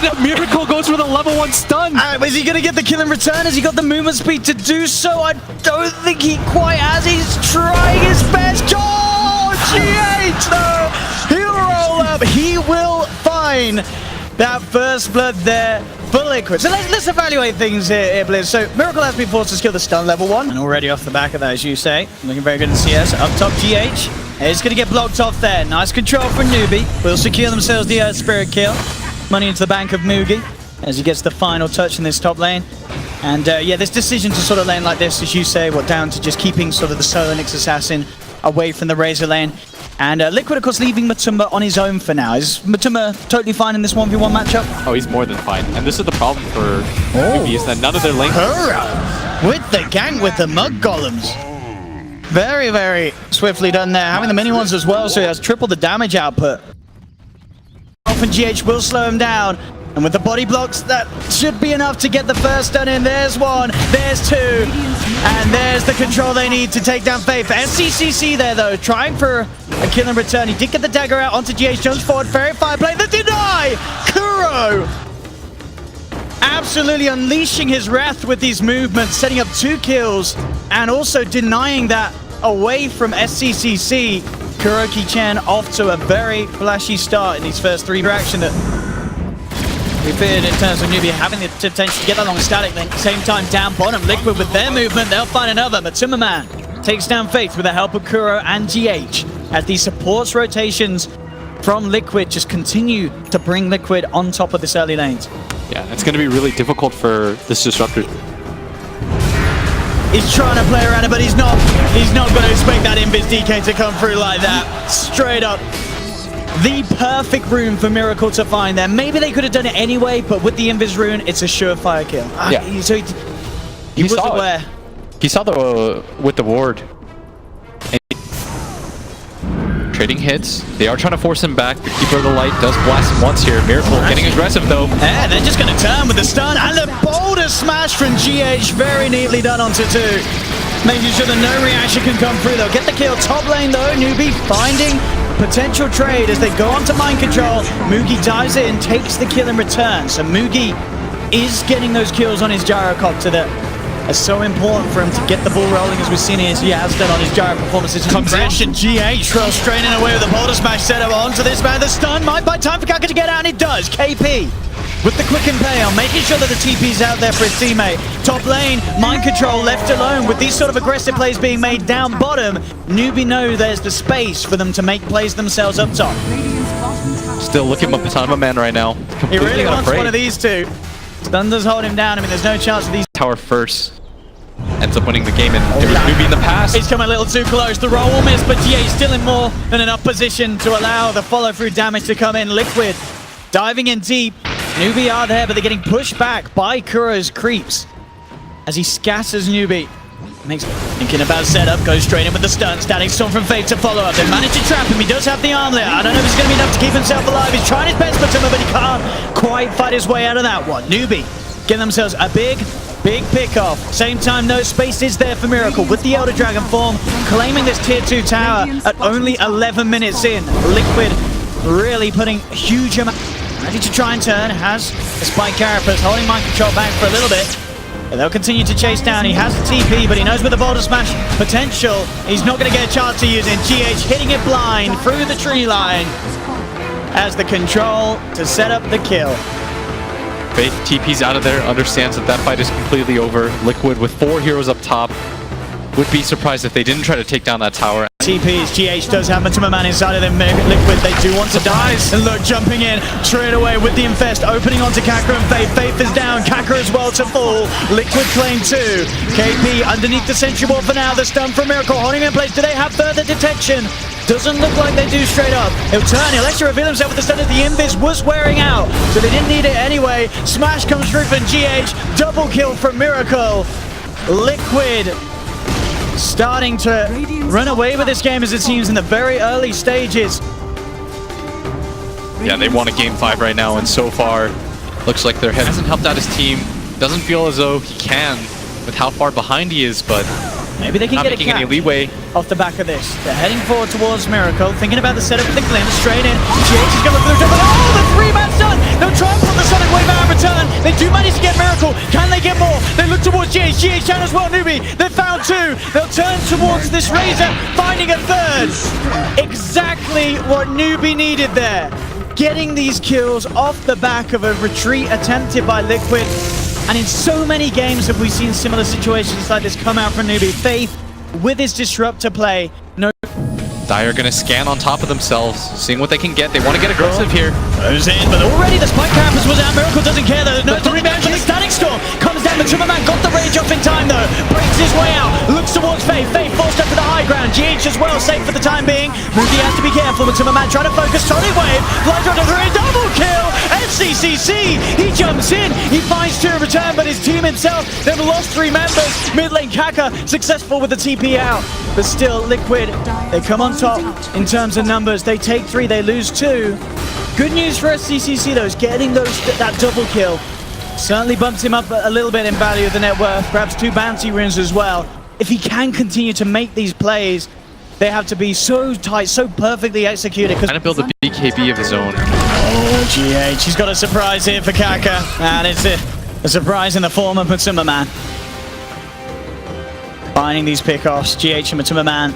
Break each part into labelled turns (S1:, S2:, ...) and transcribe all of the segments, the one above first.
S1: but Miracle goes for the level 1 stun.
S2: Is he going to get the kill in return? Has he got the movement speed to do so? I don't think he quite has. He's trying his best. Oh, GH though! He'll roll up. He will find that first blood there for Liquid. So let's evaluate things here, Blizz. So Miracle has been forced to kill the stun level 1. And already off the back of that, as you say. Looking very good in CS. Up top, GH. It's going to get blocked off there. Nice control from Newbee. Will secure themselves the Earth Spirit kill. Money into the bank of Mugi as he gets the final touch in this top lane. And yeah, this decision to sort of lane like this, as you say, down to just keeping sort of the Solo Nyx Assassin away from the Razor lane. And Liquid, of course, leaving Matumba on his own for now. Is Matumba totally fine in this 1v1 matchup?
S1: Oh, he's more than fine. And this is the problem for Newbee, is that none of their lanes...
S2: With the gang with the Mug Golems. Very, very swiftly done there. Having the mini ones as well, so he has triple the damage output. Often GH will slow him down. And with the body blocks, that should be enough to get the first stun in. There's one, there's two, and there's the control they need to take down Faith. SCCC there though, trying for a kill in return. He did get the dagger out onto GH, jumps forward, very fireplay, the deny! Kuro! Absolutely unleashing his wrath with these movements, setting up 2 kills, and also denying that away from SCCC. Kuroki-chan off to a very flashy start in these first 3 interaction that we feared in terms of Newbee having the potential to get that long static link. Same time down bottom, Liquid with their movement, they'll find another. Matumba Man takes down Faith with the help of Kuro and GH as the supports rotations from Liquid just continue to bring Liquid on top of this early lanes.
S1: Yeah, it's going to be really difficult for this Disruptor.
S2: He's trying to play around it, but he's not going to expect that Invis DK to come through like that. Straight up. The perfect rune for Miracle to find there. Maybe they could have done it anyway, but with the Invis rune, it's a surefire kill.
S1: Yeah.
S2: So he was aware.
S1: He saw the with the ward. Trading hits. They are trying to force him back. The Keeper of the Light does blast him once here. Miracle getting aggressive though.
S2: Yeah, they're just going to turn with the stun and the boulder smash from GH. Very neatly done onto 2. Making sure that no reaction can come through. They'll get the kill. Top lane though, Newbee finding potential trade as they go onto mind control. Mugi dives in, takes the kill in return. So Mugi is getting those kills on his gyrocopter that are so important for him to get the ball rolling, as we've seen as he has done on his gyro performances. Comes in, GH rolls straight in away with the boulder smash setup onto this man. The stun might buy time for Kaka to get out, and it does. KP with the quick impale, making sure that the TP's out there for his teammate. Top lane, mind control left alone with these sort of aggressive plays being made down bottom. Newbee know there's the space for them to make plays themselves up top.
S1: Still looking at Matumba Man right now.
S2: He really wants one of these 2. Stun does hold him down. I mean, there's no chance of these.
S1: Tower first. Ends up winning the game, and there was Newbee in the past.
S2: He's come a little too close. The roll will miss, but GH still in more than enough position to allow the follow-through damage to come in. Liquid diving in deep. Newbee are there, but they're getting pushed back by Kuro's creeps as he scatters Newbee. Thinking about setup, goes straight in with the stun. Static Storm from Faith to follow up. They manage to trap him. He does have the arm there. I don't know if it's going to be enough to keep himself alive. He's trying his best for Matumba, but he can't quite fight his way out of that one. Newbee getting themselves a big pick-off. Same time, no space is there for Miracle with the Elder Dragon form, claiming this tier 2 tower at only 11 minutes in. Liquid really putting a huge amount. Ready to try and turn, has the Spike Carapace holding mind control back for a little bit. And they'll continue to chase down. He has the TP, but he knows with the boulder smash potential, he's not going to get a chance to use it. GH hitting it blind through the tree line as the control to set up the kill.
S1: Faith TP's out of there, understands that that fight is completely over. Liquid with 4 heroes up top. Would be surprised if they didn't try to take down that tower.
S2: TP's GH does have Matumba Man inside of them. Liquid, they do want to die. And look, jumping in straight away with the infest, opening onto Kaka and Faith. Faith is down, Kaka as well to fall. Liquid claim 2. KP underneath the sentry wall for now. The stun from Miracle holding in place. Do they have further detection? Doesn't look like they do straight up. He'll turn, he'll actually reveal himself with the stun as the Invis was wearing out. So they didn't need it anyway. Smash comes through from GH. Double kill from Miracle. Liquid starting to run away with this game as it seems in the very early stages.
S1: Yeah, they won a game 5 right now, and so far looks like their head hasn't helped out his team. Doesn't feel as though he can with how far behind he is, but
S2: Maybe they can
S1: Not
S2: get a
S1: making any
S2: catch
S1: leeway.
S2: off the back of this. They're heading forward towards Miracle, thinking about the setup with the glimpse, straight in. GH is going to look for the jump, oh, the 3-man's done! They'll try and put the Sonic Wave out in return. They do manage to get Miracle. Can they get more? They look towards GH. GH down as well, Newbee. They've found two. They'll turn towards this Razor, finding a third. Exactly what Newbee needed there. Getting these kills off the back of a retreat attempted by Liquid. And in so many games have we seen similar situations like this come out from Newbee. Faith with his disruptor play. No.
S1: Dire gonna scan on top of themselves, seeing what they can get. They want to get aggressive here.
S2: Goes in, but already the spike campus was out. Miracle doesn't care though. No, the rebound from the static storm comes down. The Timberman got the rage off in time though. Breaks his way out. Looks towards Faith. Faith forced up to the high ground. GH as well, safe for the time being. Newbee has to be careful. The Timberman trying to focus. Sonic Wave. Flies onto 3. Double kill. SCCC. He jumps in. He finds 2 in return, but his team himself, they've lost 3 members. Mid lane Kaka successful with the TP out. But still, Liquid, they come on top in terms of numbers. They take 3, they lose 2. Good news for SCCC though is getting that double kill. Certainly bumps him up a little bit in value of the net worth. Grabs 2 bounty runes as well. If he can continue to make these plays, they have to be so tight, so perfectly executed.
S1: Trying to build a BKB of his own.
S2: Oh, GH, he's got a surprise here for Kaka. And it's a surprise in the form of Matumba Man. Finding these pickoffs, GH and Matumba Man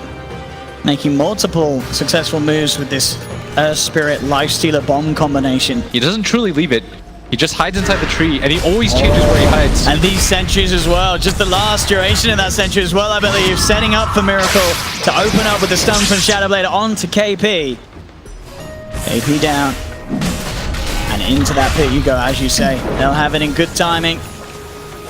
S2: making multiple successful moves with this Earth Spirit Lifestealer bomb combination.
S1: He doesn't truly leave it. He just hides inside the tree, and he always changes where he hides.
S2: And these sentries as well, just the last duration of that sentry as well, I believe, setting up for Miracle to open up with the stun from Shadowblade onto KP. KP down. And into that pit you go, as you say. They'll have it in good timing.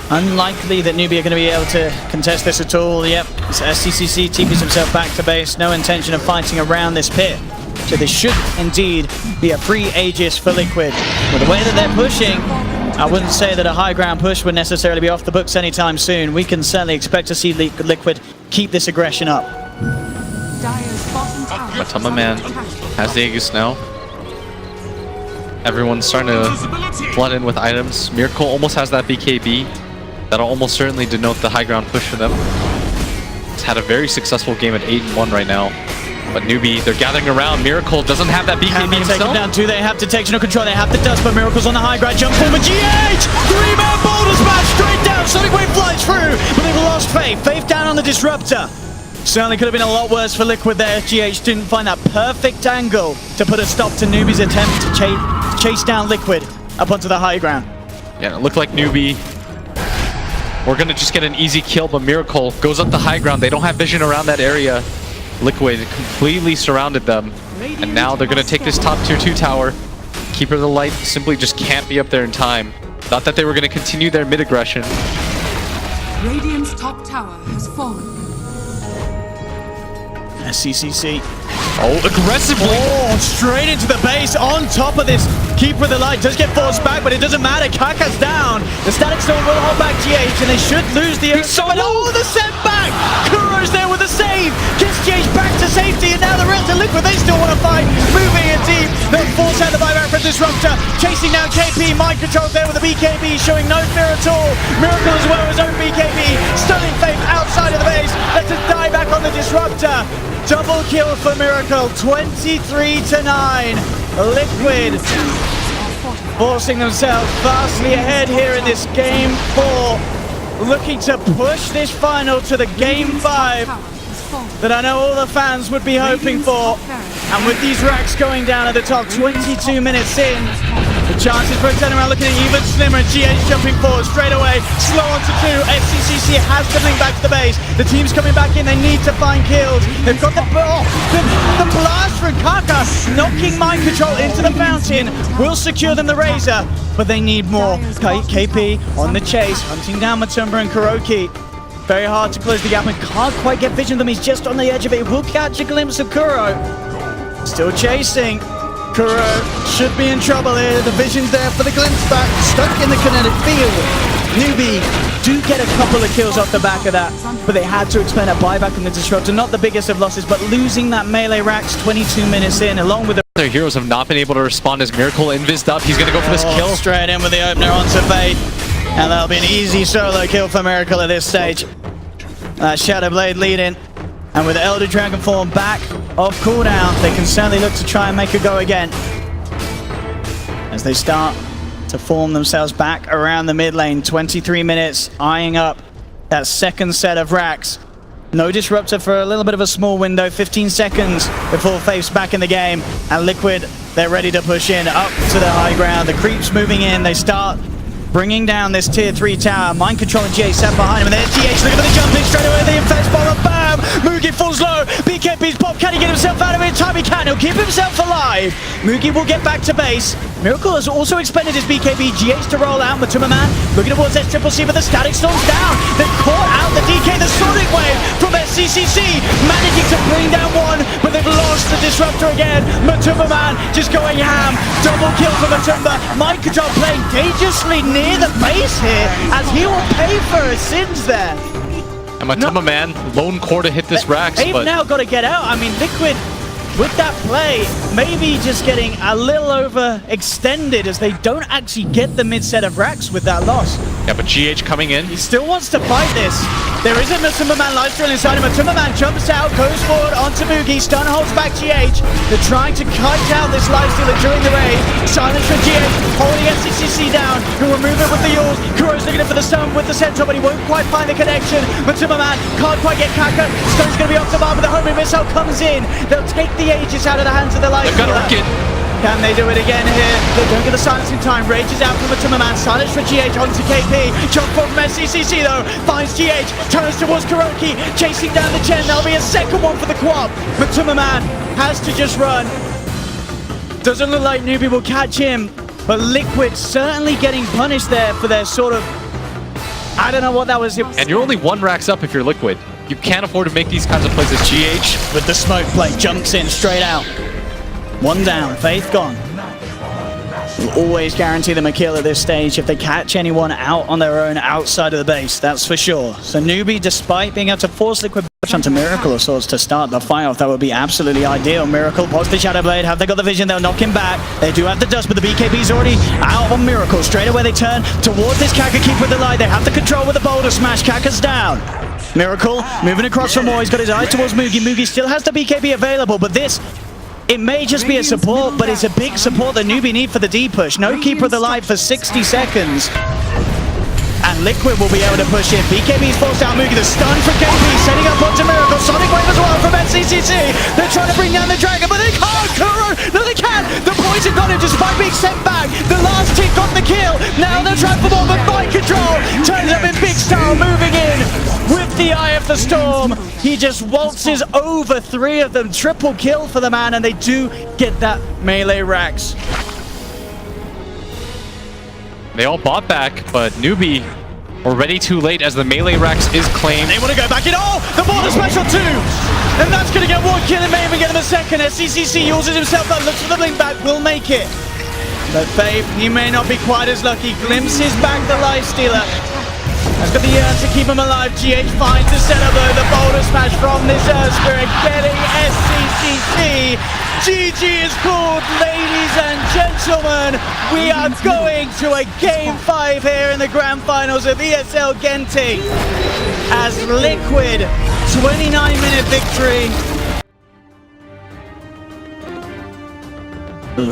S2: Unlikely that Newbee are going to be able to contest this at all. Yep, so SCCC TPs himself back to base. No intention of fighting around this pit. So this should indeed be a free Aegis for Liquid. With the way that they're pushing, I wouldn't say that a high ground push would necessarily be off the books anytime soon. We can certainly expect to see Liquid keep this aggression up.
S1: Matumba Man has the Aegis now. Everyone's starting to flood in with items. Miracle almost has that BKB. That'll almost certainly denote the high ground push for them. It's had a very successful game at 8-1 right now. But Newbee, they're gathering around. Miracle doesn't have that BKB himself.
S2: Take him down too. They have detectional control. They have the dust, but Miracle's on the high ground. Jump forward. GH! 3-man boulder smash straight down. Sonic Wave flies through, but they've lost Faith. Faith down on the Disruptor. Certainly could have been a lot worse for Liquid there. GH didn't find that perfect angle to put a stop to Newbee's attempt to chase down Liquid up onto the high ground.
S1: Yeah, it looked like Newbee. We're gonna just get an easy kill, but Miracle goes up the high ground. They don't have vision around that area. Liquid completely surrounded them, and now they're gonna take this top tier 2 tower. Keeper of the Light simply just can't be up there in time. Thought that they were gonna continue their mid aggression.
S3: Radiant's top tower has fallen.
S2: SCCC.
S1: Oh, aggressively!
S2: Oh, straight into the base on top of this. Keeper of the Light does get forced back, but it doesn't matter. Kaka's down. The Static Storm will hold back GH, and they should lose the Earth. But oh, the setback! Kuro's there with a save. Gets GH back to safety, and now the rest of Liquid, they still want to fight. Moving in deep. They'll force out the buyback for Disruptor. Chasing down KP. Mind control there with the BKB, showing no fear at all. Miracle as well as own BKB. Stunning Faith outside of the base. Let's just die back on the Disruptor. Double kill for Miracle, 23-9. Liquid forcing themselves vastly ahead here in this game 4. Looking to push this final to the game 5 that I know all the fans would be hoping for. And with these racks going down at the top, 22 minutes in, the chances for a turnaround looking even slimmer. GH jumping forward straight away, slow on to 2. SCCC has to bring back to the base. The team's coming back in, they need to find kills. They've got the blast from Kaka, knocking mind control into the fountain, will secure them the Razor, but they need more. KP on the chase, hunting down Matumba and Kuroki. Very hard to close the gap and can't quite get vision of them. He's just on the edge of it. We'll catch a glimpse of Kuro. Still chasing. Kuro should be in trouble here. The vision's there for the glimpse back. Stuck in the kinetic field. Newbee do get a couple of kills off the back of that, but they had to expend a buyback on the Disruptor. Not the biggest of losses, but losing that melee racks 22 minutes in, along with the...
S1: Their heroes have not been able to respond as Miracle invised up. He's going to go for this kill.
S2: Straight in with the opener onto Faith. And that'll be an easy solo kill for Miracle at this stage. Shadow Blade leading. And with Elder Dragon Form back off cooldown, they can certainly look to try and make a go again. As they start to form themselves back around the mid lane. 23 minutes, eyeing up that second set of racks. No disruptor for a little bit of a small window. 15 seconds before Faith's back in the game. And Liquid, they're ready to push in up to the high ground. The creeps moving in. They start bringing down this tier 3 tower. Mind control and GH sat behind him. And there's GH looking for the jumping straight away. The infest bomb, bam! Mugi falls low. BKB's pop. Can he get himself out of it? Time he can. He'll keep himself alive. Mugi will get back to base. Miracle has also expended his BKB. GH to roll out. Matuma Man looking towards SCCC, but the static storm's down. They've caught out the DK, the Sonic Wave from SCCC, managing to bring down one, but they've lost the disruptor again. Matuma Man just going ham. Double kill for Matumba. Mind control playing dangerously near the base here, as he will pay for his sins there.
S1: And Matuma Man, lone core to hit this Rax,
S2: They've
S1: but
S2: now got to get out. I mean, Liquid, with that play, maybe just getting a little overextended as they don't actually get the mid set of racks with that loss.
S1: yeah, but GH coming in.
S2: He still wants to fight this. There is a Matuma Man lifesteal inside him. Matuma Man jumps out, goes forward onto Mugi. Stun holds back GH. They're trying to kite out this lifestealer during the raid. Silence from GH, holding SCCC down. He'll remove it with the Yules. Kuro's looking for the stun with the Central, but he won't quite find the connection. Matuma Man can't quite get Kaka. Stun's going to be off the bar, but the homing missile comes in. They'll take the Aegis out of the hands of the lifestealer.
S1: They've got to work it.
S2: Can they do it again here? They don't get the silence in time. Rage is out from Matuma Man. Silence for GH onto KP. Jump from SCCC though. Finds GH. Turns towards Kuroki. Chasing down the Chen. There'll be a second one for the Quap. Matuma Man has to just run. Doesn't look like Newbee will catch him. But Liquid certainly getting punished there for their sort of... I don't know what that was.
S1: And you're only one Rax up if you're Liquid. You can't afford to make these kinds of plays as GH.
S2: With the smoke play. Jumps in straight out. One down, Faith gone. Will always guarantee them a kill at this stage if they catch anyone out on their own outside of the base, that's for sure. So Newbee, despite being able to force Liquid onto Miracle of sorts to start the fight off, that would be absolutely ideal. Miracle pops the Shadow Blade. Have they got the vision? They'll knock him back. They do have the dust, but the BKB's already out on Miracle. Straight away they turn towards this Kaka keep with the light. They have the control with the boulder smash. Kaka's down. Miracle moving across from more. He's got his eyes towards Mugi. Mugi still has the BKB available, but this... it may just be a support, but it's a big support that Newbee need for the D push. No Keeper of the Light for 60 seconds. And Liquid will be able to push in. BKB's forced out Mugi. The stun from KP, setting up onto Miracle. Sonic Wave as well from SCCC. They're trying to bring down the Dragon, but they can't. Kuro, no they can. The poison got him despite being sent back. The last team got the kill. Now they're trying for more, but Mind Control turns up in big style, moving in with the Eye of the Storm. He just waltzes over 3 of them. Triple kill for the man, and they do get that melee Rax.
S1: They all bought back, but Newbee already too late as the melee Rax is claimed.
S2: They want to go back in. Oh, the border smash on 2. And that's going to get one kill and may even get him a second. SCCC uses himself up, looks for the blink back, will make it. But Faith, he may not be quite as lucky. Glimpses back the Lifestealer. Has got the urn to keep him alive. GH finds the setup though. The boulder smash from this Earth Spirit getting SCCC. GG is called, ladies and gentlemen. We are going to a Game 5 here in the Grand Finals of ESL Genting. As Liquid, 29-minute victory.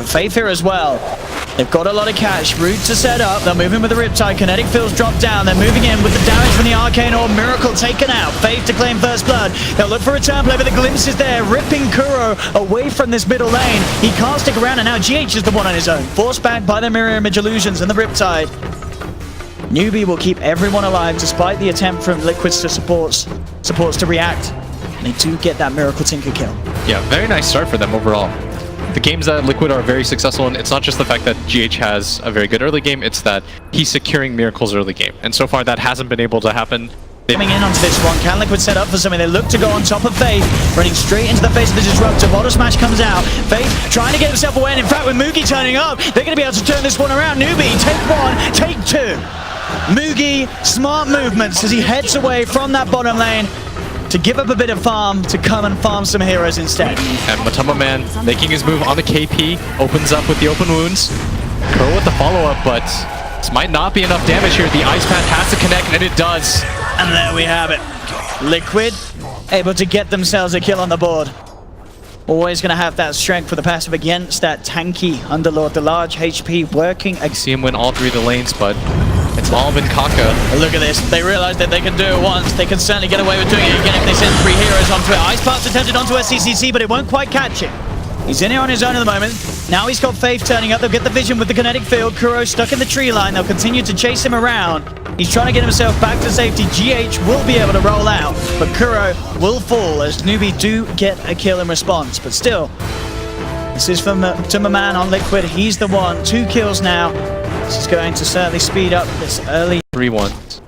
S2: Faith here as well. They've got a lot of cash. Rude to set up. They're moving with the Riptide. Kinetic fields drop down. They're moving in with the damage from the Arcane Orb. Miracle taken out. Faith to claim first blood. They'll look for return play, but the glimpse is there. Ripping Kuro away from this middle lane. He can't stick around, and now GH is the one on his own. Forced back by the Mirror Image Illusions and the Riptide. Newbee will keep everyone alive despite the attempt from Liquids to supports to react. And they do get that Miracle Tinker kill.
S1: Yeah, very nice start for them overall. The games that Liquid are very successful in, it's not just the fact that GH has a very good early game, it's that he's securing Miracle's early game. And so far that hasn't been able to happen.
S2: Coming in onto this one, can Liquid set up for something? They look to go on top of Faith, running straight into the face of the Disruptor. Bottle Smash comes out. Faith trying to get himself away, and in fact with Mugi turning up, they're going to be able to turn this one around. Newbee, take 1, take 2. Mugi, smart movements as he heads away from that bottom lane to give up a bit of farm to come and farm some heroes instead.
S1: And Matuma Man making his move on the KP, opens up with the open wounds. Kuro with the follow-up, but this might not be enough damage here. The Ice Path has to connect, and it does.
S2: And there we have it. Liquid able to get themselves a kill on the board. Always going to have that strength for the passive against that tanky Underlord, the large HP working.
S1: See him win all 3 of the lanes, but it's all been Kaka.
S2: Look at this. They realize that they can do it once. They can certainly get away with doing it again if they send 3 heroes onto it. Ice Pass attempted onto SCCC, but it won't quite catch him. He's in here on his own at the moment. Now he's got Faith turning up. They'll get the vision with the kinetic field. Kuro stuck in the tree line. They'll continue to chase him around. He's trying to get himself back to safety. GH will be able to roll out, but Kuro will fall as Newbee do get a kill in response. But still, this is from Matumbaman on Liquid. He's the one. 2 kills now. This is going to certainly speed up this early
S1: 3-1.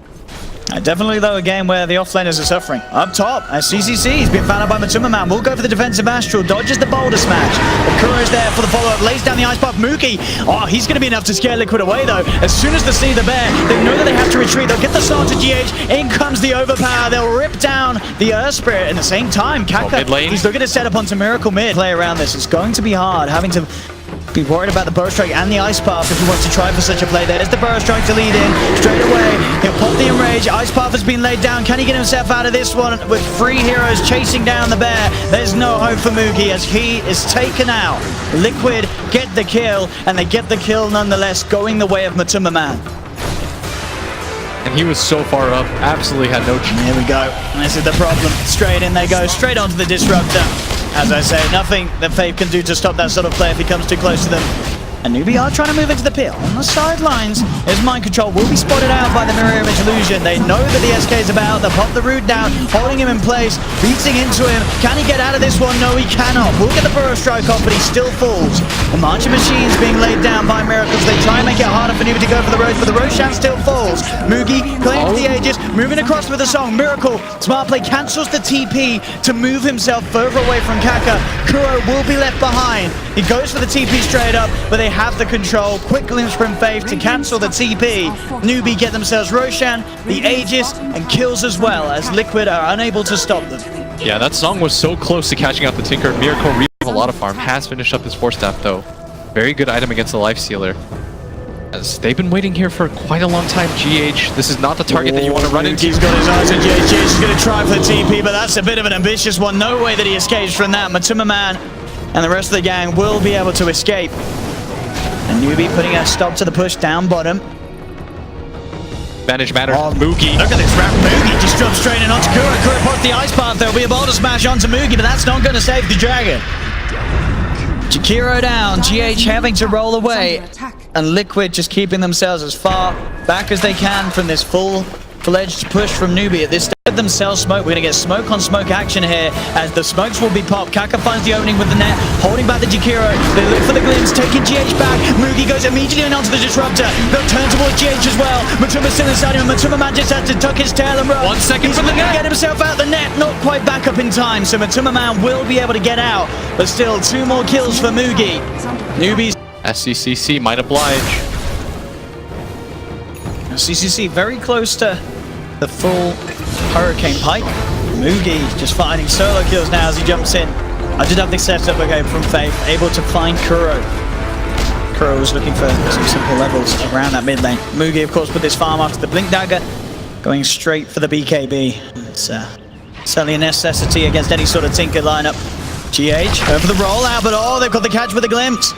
S2: Definitely, though, a game where the offlaners are suffering. Up top, as CCC has been found out by Matumbaman. Will go for the defensive Astral, dodges the boulder smash. But Kuro's there for the follow-up, lays down the ice buff. Mookie, oh, he's going to be enough to scare Liquid away, though. As soon as they see the bear, they know that they have to retreat. They'll get the start to GH. In comes the overpower. They'll rip down the Earth Spirit. At the same time, Kaka, he's looking to set up onto Miracle mid. Play around this. It's going to be hard, having to be worried about the Burrow Strike and the Ice Path if he wants to try for such a play. There's the Burrow Strike to lead in straight away. He'll pop the Enrage. Ice Path has been laid down. Can he get himself out of this one with 3 heroes chasing down the bear? There's no hope for Mookie as he is taken out. Liquid get the kill, and they get the kill nonetheless, going the way of Matumbaman.
S1: And he was so far up, absolutely had no chance.
S2: Here we go. This is the problem. Straight in they go, straight onto the Disruptor. As I say, nothing that Faith can do to stop that sort of play if he comes too close to them. And Newbee are trying to move into the pit. On the sidelines, his mind control will be spotted out by the mirror image illusion. They know that the SK is about. They'll pop the root down, holding him in place, beating into him. Can he get out of this one? No, he cannot. We'll get the Burrow Strike off, but he still falls. The March of Machines being laid down by Miracles. They try and make it harder for Newbee to go for the Roach, but the Roshan still falls. Moogie claims the Aegis, moving across with a song. Miracle, smart play, cancels the TP to move himself further away from Kaka. Kuro will be left behind. He goes for the TP straight up, but they have the control. Quick glimpse from Faith to cancel the TP. Newbee get themselves Roshan, the Aegis, and kills as well, as Liquid are unable to stop them.
S1: Yeah, that song was so close to catching out the Tinker. Miracle really have a lot of farm. Has finished up his 4-staff though. Very good item against the Life Stealer. As they've been waiting here for quite a long time. GH, this is not the target that you want to run into.
S2: He's got his eyes on GH. GH is going to try for the TP, but that's a bit of an ambitious one. No way that he escapes from that. Matumbaman and the rest of the gang will be able to escape. And Newbee putting a stop to the push down bottom.
S1: Advantage matters. Moogie.
S2: Look at this wrap. Moogie just drops straight in onto Kuro. Kuro pops the ice path. There'll be a boulder smash onto Moogie, but that's not going to save the dragon. Jakiro down. GH having to roll away. And Liquid just keeping themselves as far back as they can from this full-fledged push from Newbee at this stage. Themselves smoke. We're going to get smoke on smoke action here as the smokes will be popped. Kaka finds the opening with the net, holding back the Jakiro. They look for the glimpse, taking GH back. Moogie goes immediately onto the Disruptor. They'll turn towards GH as well. Matumba's still inside him. Matumbaman just had to tuck his tail and run.
S1: 1 second from the net.
S2: Get himself out the net. Not quite back up in time, so Matumbaman will be able to get out. But still, 2 more kills for Moogie. Newbee's
S1: SCCC might oblige.
S2: CCC very close to the full Hurricane Pike. Moogie just finding solo kills now as he jumps in. I did have the setup okay from Faith, able to find Kuro. Kuro was looking for some simple levels around that mid lane. Moogie, of course, with his farm after the Blink Dagger, going straight for the BKB. It's certainly a necessity against any sort of Tinker lineup. GH, going for the rollout, but oh, they've got the catch with a glimpse.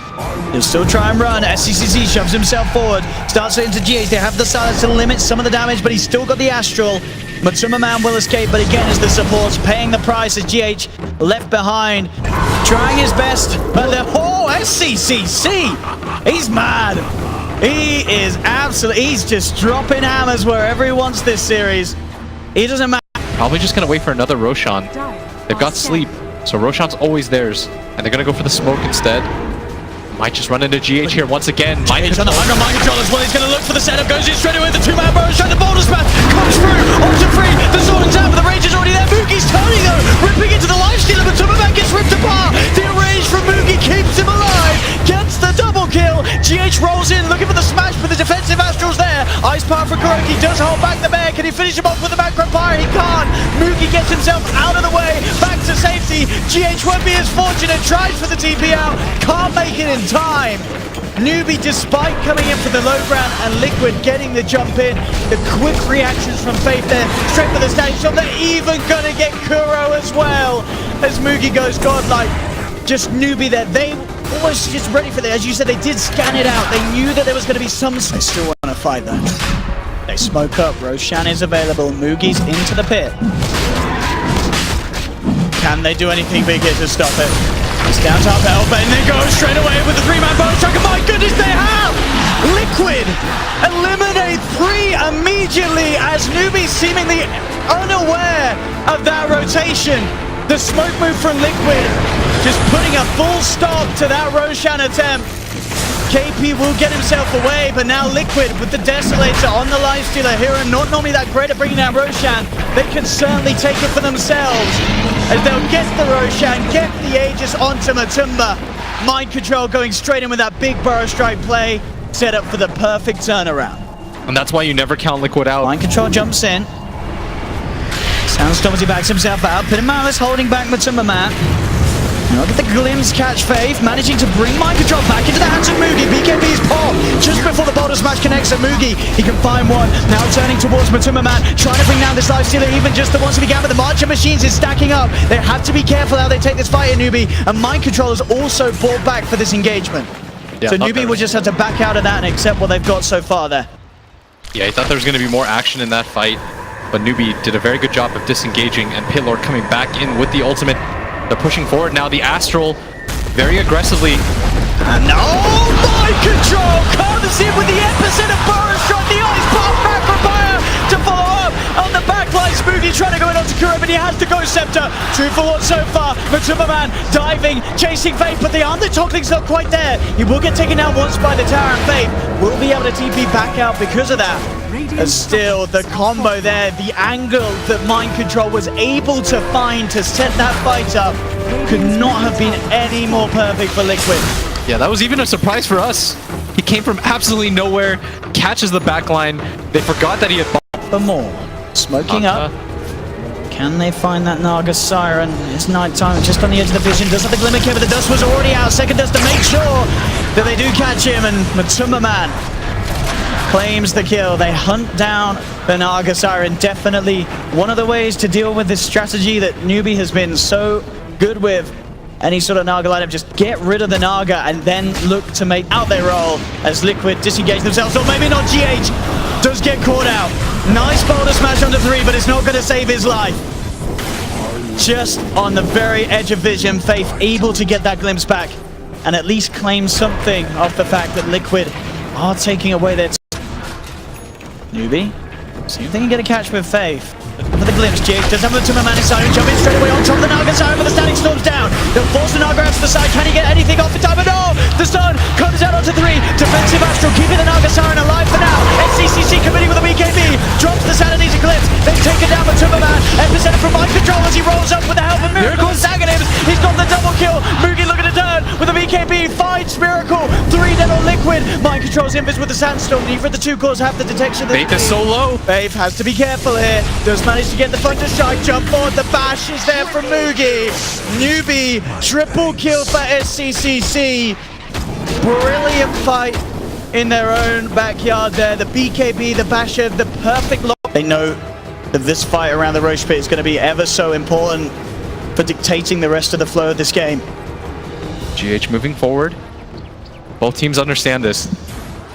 S2: He'll still try and run. SCCC shoves himself forward, starts it into GH. They have the silence to limit some of the damage, but he's still got the Astral. Matumbaman will escape, but again, as the support's paying the price as GH left behind, trying his best. But SCCC, he's mad. He is absolutely, he's just dropping hammers wherever he wants this series. He doesn't matter.
S1: Probably just going to wait for another Roshan. They've got sleep. So Roshan's always theirs, and they're gonna go for the smoke instead. Might just run into GH here once again.
S2: Mind on the mind control as well. He's gonna look for the setup. Goes in straight away with the 2-man Roshan. The boulder smash comes through onto 3. The sword and down, but the range is already there. Moogie's turning though, ripping into the life stealer, but Matumbaman gets ripped apart. The range from Moogie keeps him alive. Gets the double kill. GH rolls in, looking for the smash, but the defensive Astral's there. Ice Path for Kuroki does hold back the bear. Can he finish him off with the macro fire? He can't. Moogie gets himself out of the way, back to safety. GH won't be as fortunate. Tries for the TP out, can't make take it in time. Newbee, despite coming in for the low ground and Liquid getting the jump in, the quick reactions from Faith there, straight for the standing shot. They're even gonna get Kuro as well as Mugi goes godlike. Just Newbee there. They almost just ready for that. As you said, they did scan it out. They knew that there was gonna be some. They still want to fight though. They smoke up. Roshan is available. Mugi's into the pit. Can they do anything big here to stop it? It's down top Elba, and they go straight away with the three-man bonus track. My goodness, they have! Liquid eliminate 3 immediately as Newbee seemingly unaware of that rotation. The smoke move from Liquid, just putting a full stop to that Roshan attempt. KP will get himself away, but now Liquid with the Desolator on the Lifestealer hero, not normally that great at bringing down Roshan. They can certainly take it for themselves as they'll get the Roshan, get the Aegis onto Matumba. Mind Control going straight in with that big Burrow Strike play, set up for the perfect turnaround.
S1: And that's why you never count Liquid out.
S2: Mind Control jumps in. Sandstorm as he backs himself out. Pit and Malice holding back Matumba Man. Look at the glimpse catch Faith, managing to bring Mind Control back into the hands of Mugi. BKB's pop just before the boulder smash connects at Mugi. He can find one, now turning towards Matumba Man, trying to bring down this Lifestealer, even just the ones he began with. The Marcher Machines is stacking up. They have to be careful how they take this fight at Newbee, and Mind Control is also brought back for this engagement.
S1: Yeah,
S2: so Newbee will just have to back out of that and accept what they've got so far there.
S1: Yeah, he thought there was going to be more action in that fight, but Newbee did a very good job of disengaging, and Pitlord coming back in with the ultimate. They're pushing forward now. The Astral very aggressively.
S2: And Mind Control comes in with the epicenter Burrow Strike. The ice bomb back from Bayer to follow up on the backline. Smoothie trying to go in onto Kuro, but he has to go Scepter. 2 for 1 so far. Matumba Man diving, chasing Faith, but the undertockling's not quite there. He will get taken down once by the tower, and Faith will be able to TP back out because of that. And still, the combo there, the angle that Mind Control was able to find to set that fight up could not have been any more perfect for Liquid.
S1: Yeah, that was even a surprise for us. He came from absolutely nowhere, catches the backline. They forgot that he had...
S2: For more. Smoking up. Can they find that Naga Siren? It's nighttime, just on the edge of the vision. Does have the glimmer here, but the dust was already out. Second dust to make sure that they do catch him, and Matumba Man claims the kill. They hunt down the Naga Siren. Definitely one of the ways to deal with this strategy that Newbee has been so good with. Any sort of Naga lineup, just get rid of the Naga and then look to make out their roll as Liquid disengage themselves. Or maybe not. GH does get caught out. Nice boulder smash onto 3, but it's not going to save his life. Just on the very edge of vision, Faith able to get that glimpse back and at least claim something of the fact that Liquid are taking away their... Newbee, see if they can get a catch with Faith. For the glimpse, Jake does have the Matumba Man inside, jumping straight away on top of the Naga Siren, but the standing storm's down. They'll force the Naga out to the side. Can he get anything off in time? But no! The sun comes out onto 3. Defensive Astral keeping the Naga Siren alive for now. SCCC committing with the BKB. Drops the Sanity Eclipse. They've taken down Matumba Man. Epicenter from Mind Control as he rolls up with the help of Miracle. Tagging him. He's got the double kill. Mugi looking to turn with the BKB. Finds Miracle. 3 dead on Liquid. Mind Control's invis with the Sandstorm. Neither of the 2 cores have the detection.
S1: Faith is so low.
S2: Faith has to be careful here. Does manage to get the Thunder Strike. Jump forward. The bash is there from Mugi. Newbee, triple kill for SCCC. Brilliant fight in their own backyard there. The BKB, the basher, the perfect lock. They know that this fight around the Roche Pit is going to be ever so important for dictating the rest of the flow of this game.
S1: GH moving forward. Both teams understand this.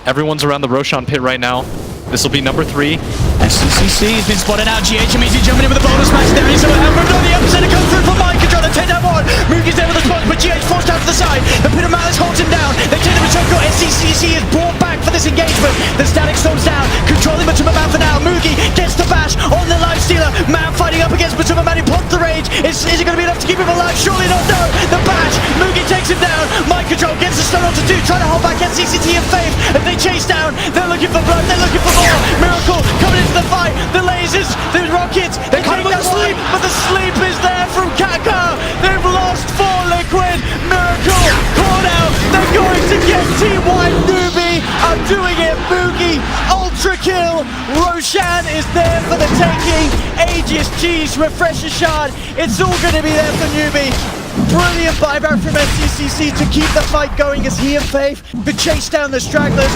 S1: Everyone's around the Roshan pit right now. This will be number 3.
S2: SCCC has been spotted out. GH immediately jumping in with the boulder smash there. He's over help from the epicenter comes through from Mind Control. They take that one. Mugi's there with the spot, but GH forced out to the side. The Pit of Malice holds him down. They take the return goal. SCCC is brought back for this engagement. The static storm's down. Controlling Matumba Man for now. Mugi gets the bash on the Lifestealer. Man fighting up against Matumba Man. He popped the rage. Is it going to be enough to keep him alive? Surely not. No. The bash. Mugi takes him down. Mind Control gets the stun onto 2. Trying to hold back SCCC and Faith. And they chase down. They're looking for blood. They're looking for more. Miracle coming into the fight. The lasers, the rockets, they take that sleep, but the sleep is there from Kaka. They've lost 4 Liquid. Miracle caught out. They're going to get T1. Newbee are doing it. Mugi, ultra kill. Roshan is there for the taking. Aegis, Cheese, Refresher Shard. It's all going to be there for Newbee. Brilliant buyback from SCCC to keep the fight going as he and Faith could chase down the stragglers.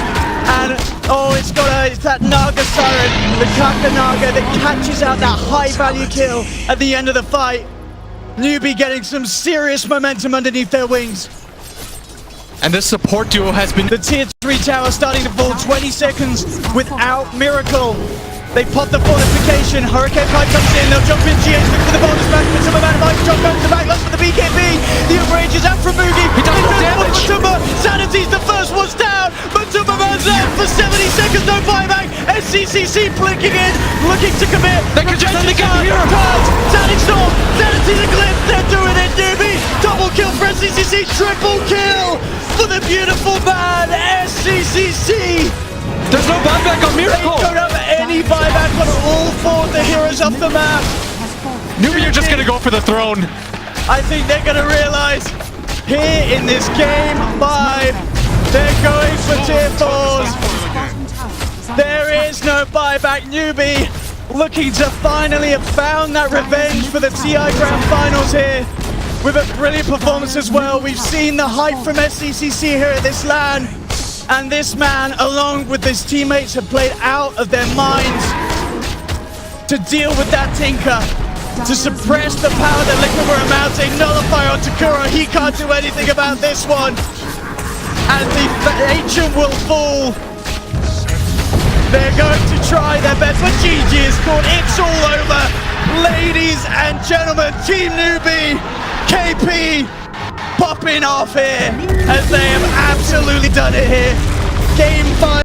S2: And it's that Naga siren, the Kaka Naga that catches out that high value kill at the end of the fight. Newbee getting some serious momentum underneath their wings.
S1: And this support duo has been...
S2: The tier 3 tower starting to fall 20 seconds without Miracle. They pop the fortification, Hurricane Pipe comes in, they'll jump in, GH looking for the bonus back, but some amount of ice drop goes to back, left for the BKB, the Outrage is out from Mugi,
S1: He does more damage!
S2: Matumba, Sanity's the first one's down, Matumba runs out for 70 seconds, no buyback, SCCC blinking in, looking to commit,
S1: They can just only get here!
S2: Sanity Storm, Sanity the Glimpse, they're doing it, Newbee, double kill for SCCC, triple kill for the beautiful man, SCCC!
S1: There's no buyback on Miracle!
S2: They don't have any buyback on all four of the heroes off the map.
S1: Newbee, you're just gonna go for the throne.
S2: I think they're gonna realize here in this game 5, they're going for tier 4s. There is no buyback. Newbee looking to finally have found that revenge for the TI Grand Finals here with a brilliant performance as well. We've seen the hype from SCCC here at this LAN. And this man, along with his teammates, have played out of their minds to deal with that Tinker, to suppress the power that Liquid were mounting, nullify on Takura. He can't do anything about this one. And the Ancient will fall. They're going to try their best, but GG is called. It's all over. Ladies and gentlemen, Team Newbee, KP, popping off here as they have absolutely done it here. Game 5.